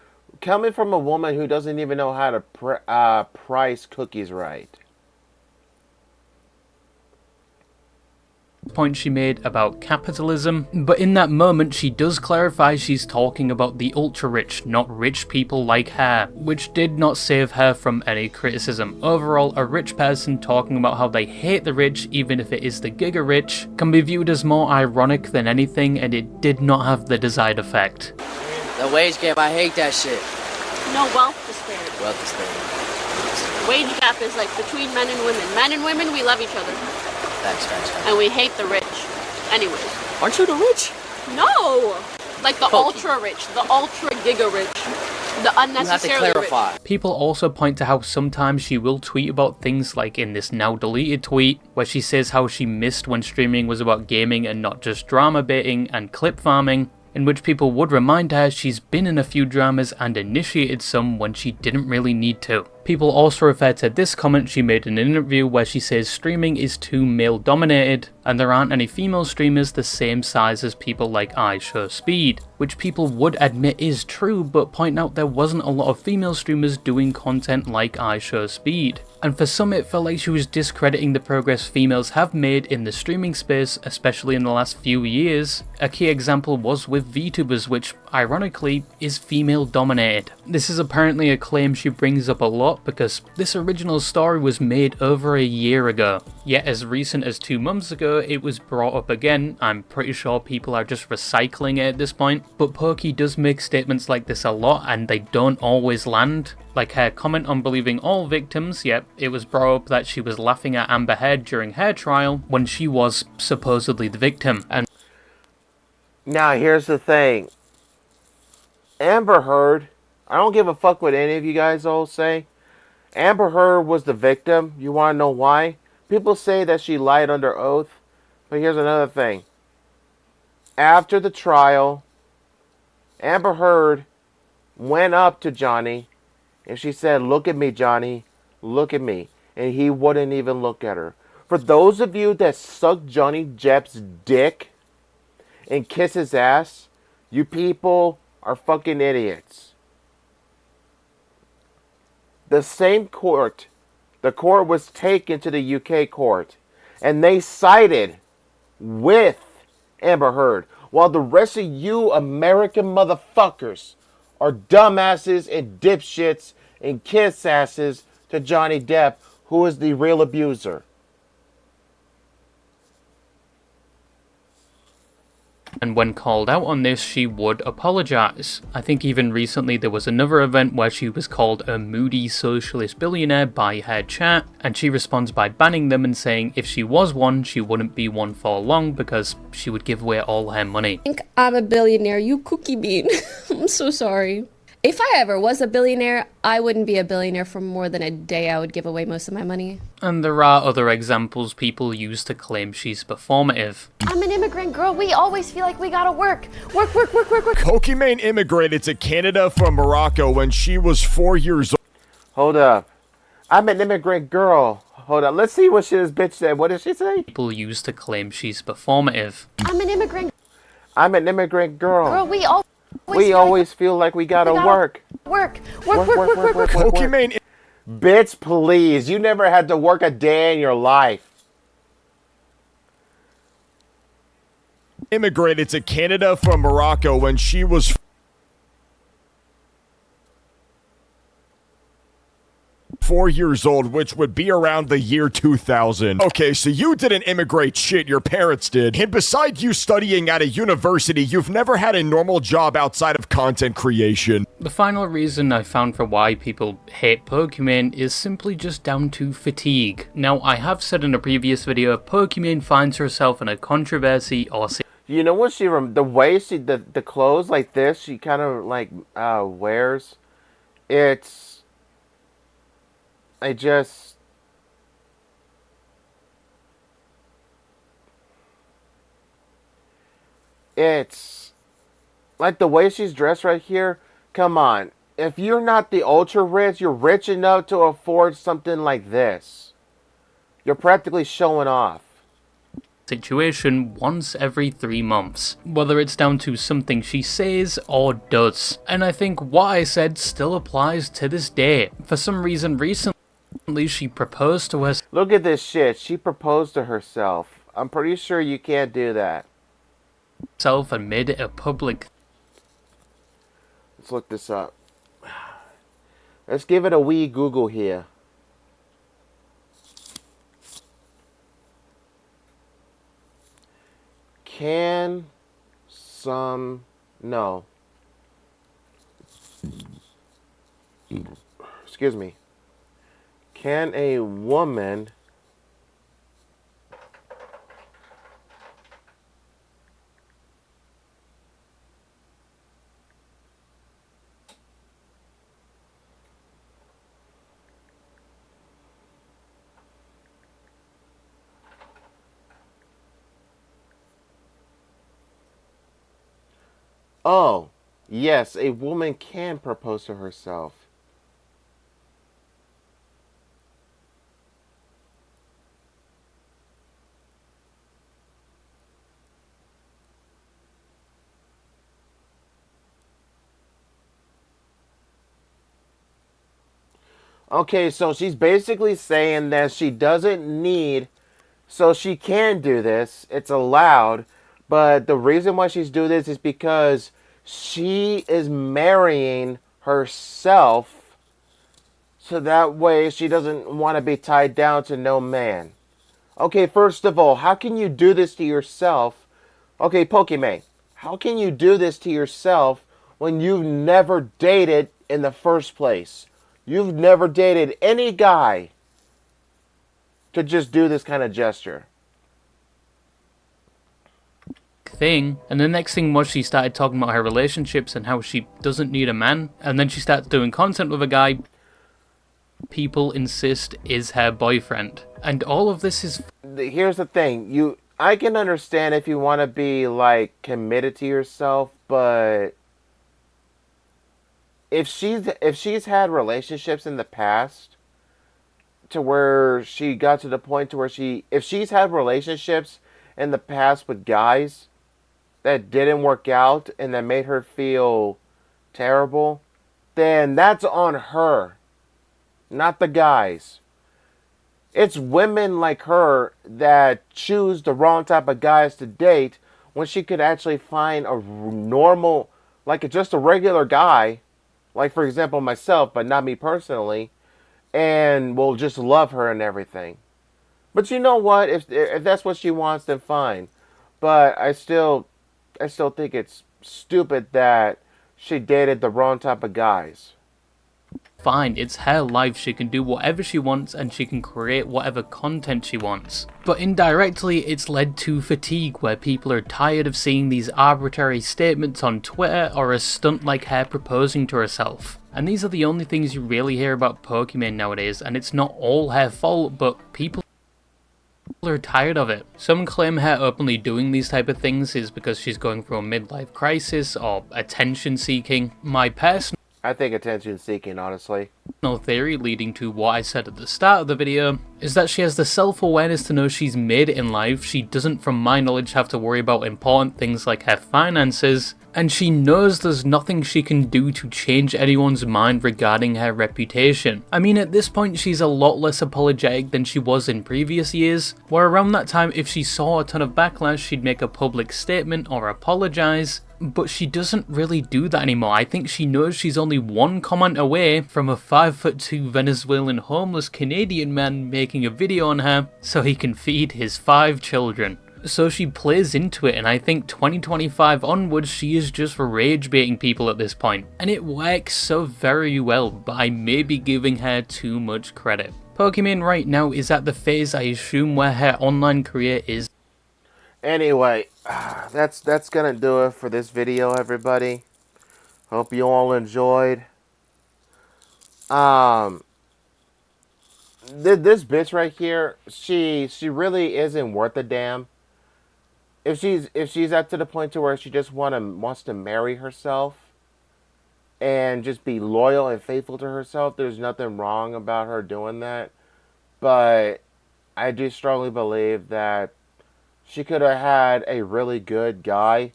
Coming from a woman who doesn't even know how to price cookies right. Point she made about capitalism, but in that moment she does clarify she's talking about the ultra rich, not rich people like her, which did not save her from any criticism. Overall, a rich person talking about how they hate the rich, even if it is the giga rich, can be viewed as more ironic than anything, and it did not have the desired effect. The wage gap, I hate that shit. No, wealth disparity. Wealth disparity. Wage gap is like between men and women. Men and women, we love each other. Facts. And we hate the rich. Anyways. Aren't you the rich? No! Like the ultra rich, the ultra giga rich, the unnecessarily rich. People also point to how sometimes she will tweet about things like in this now deleted tweet, where she says how she missed when streaming was about gaming and not just drama baiting and clip farming, in which people would remind her she's been in a few dramas and initiated some when she didn't really need to. People also refer to this comment she made in an interview where she says streaming is too male dominated and there aren't any female streamers the same size as people like iShowSpeed, which people would admit is true, but point out there wasn't a lot of female streamers doing content like iShowSpeed. And for some it felt like she was discrediting the progress females have made in the streaming space, especially in the last few years. A key example was with VTubers, which ironically is female dominated. This is apparently a claim she brings up a lot because this original story was made over a year ago. Yet as recent as 2 months ago it was brought up again. I'm pretty sure people are just recycling it at this point, but Pokey does make statements like this a lot and they don't always land. Like her comment on believing all victims, yep, it was brought up that she was laughing at Amber Heard during her trial when she was supposedly the victim. And now here's the thing. Amber Heard, I don't give a fuck what any of you guys all say. Amber Heard was the victim. You want to know why? People say that she lied under oath. But here's another thing. After the trial, Amber Heard went up to Johnny and she said, "Look at me, Johnny. Look at me." And he wouldn't even look at her. For those of you that suck Johnny Depp's dick and kiss his ass, you people are fucking idiots. The same court, the court was taken to the UK court, and they sided with Amber Heard, while the rest of you American motherfuckers are dumbasses and dipshits and kiss asses to Johnny Depp, who is the real abuser. And when called out on this, she would apologise. I think even recently there was another event where she was called a moody socialist billionaire by her chat, and she responds by banning them and saying if she was one, she wouldn't be one for long because she would give away all her money. I think I'm a billionaire, you cookie bean. I'm so sorry. If I ever was a billionaire, I wouldn't be a billionaire for more than a day. I would give away most of my money. And there are other examples people use to claim she's performative. I'm an immigrant girl. We always feel like we gotta work. Work. Pokimane immigrated to Canada from Morocco when she was 4 years old. Hold up. I'm an immigrant girl. Hold up. Let's see what this bitch said. What did she say? People use to claim she's performative. I'm an immigrant girl. girl. We always feel like we gotta work. Work. Pokimane. Bitch, please. You never had to work a day in your life. Immigrated to Canada from Morocco when she was 4 years old, which would be around the year 2000. Okay, so you didn't immigrate shit, your parents did. And besides you studying at a university, you've never had a normal job outside of content creation. The final reason I found for why people hate Pokimane is simply just down to fatigue. Now, I have said in a previous video, if Pokimane finds herself in a controversy or You know what the way she, the clothes like this, she kind of like wears, it's like the way she's dressed right here. Come on. If you're not the ultra rich, you're rich enough to afford something like this. You're practically showing off. situation once every 3 months, whether it's down to something she says or does. And I think what I said still applies to this day. For some reason recently she proposed to herself. Look at this shit. She proposed to herself. I'm pretty sure you can't do that. And made it a public. Let's look this up. Let's give it a wee Google here. No. Excuse me. Can a woman Oh, yes, a woman can propose to herself. Okay, so she's basically saying that she doesn't need, so she can do this, it's allowed, but the reason why she's doing this is because she is marrying herself, so that way she doesn't want to be tied down to no man. Okay, first of all, how can you do this to yourself? Okay, Pokimane, how can you do this to yourself when you've never dated in the first place? You've never dated any guy to just do this kind of gesture. Thing, and the next thing was she started talking about her relationships and how she doesn't need a man, and then she starts doing content with a guy people insist is her boyfriend, and all of this is. Here's the thing, I can understand if you want to be like committed to yourself, but if she's had relationships in the past to where she got to the point to where if she's had relationships in the past with guys that didn't work out and that made her feel terrible, then that's on her, not the guys. It's women like her that choose the wrong type of guys to date when she could actually find a normal, like just a regular guy, like for example myself, but not me personally, and will just love her and everything. But you know what? If that's what she wants, then fine. But I still still think it's stupid that she dated the wrong type of guys. Fine, it's her life, she can do whatever she wants and she can create whatever content she wants. But indirectly, it's led to fatigue where people are tired of seeing these arbitrary statements on Twitter or a stunt like her proposing to herself. And these are the only things you really hear about Pokimane nowadays, and it's not all her fault, but people are tired of it. Some claim her openly doing these type of things is because she's going through a midlife crisis or attention seeking. My personal I think attention seeking, honestly. theory leading to what I said at the start of the video is that she has the self-awareness to know she's made it in life. She doesn't, from my knowledge, have to worry about important things like her finances, and she knows there's nothing she can do to change anyone's mind regarding her reputation. I mean, at this point she's a lot less apologetic than she was in previous years, where around that time if she saw a ton of backlash she'd make a public statement or apologise. But she doesn't really do that anymore. I think she knows she's only one comment away from a 5'2" Venezuelan homeless Canadian man making a video on her so he can feed his 5 children. So she plays into it, and I think 2025 onwards she is just rage baiting people at this point. And it works so very well, but I may be giving her too much credit. Pokimane right now is at the phase I assume where her online career is. Anyway, that's gonna do it for this video, everybody. Hope you all enjoyed. This bitch right here, she really isn't worth a damn. If she's up to the point to where she just wants to marry herself and just be loyal and faithful to herself, there's nothing wrong about her doing that. But I do strongly believe that she could have had a really good guy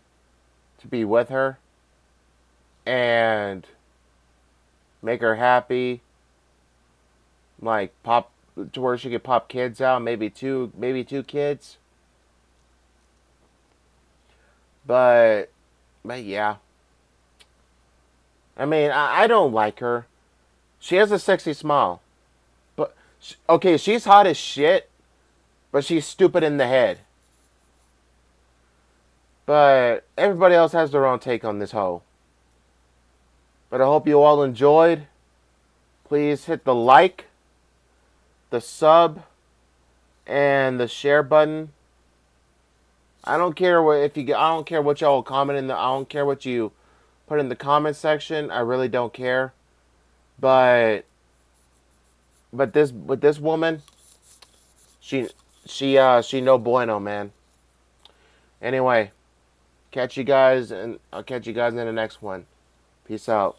to be with her and make her happy, like pop to where she could pop kids out, maybe two kids. But yeah, I mean, I don't like her. She has a sexy smile, but okay, she's hot as shit, but she's stupid in the head. But everybody else has their own take on this hoe. But I hope you all enjoyed. Please hit the like, the sub, and the share button. I don't care what I don't care what y'all comment in the. I don't care what you put in the comment section. I really don't care. But this woman, she no bueno, man. Anyway. Catch you guys, and I'll catch you guys in the next one. Peace out.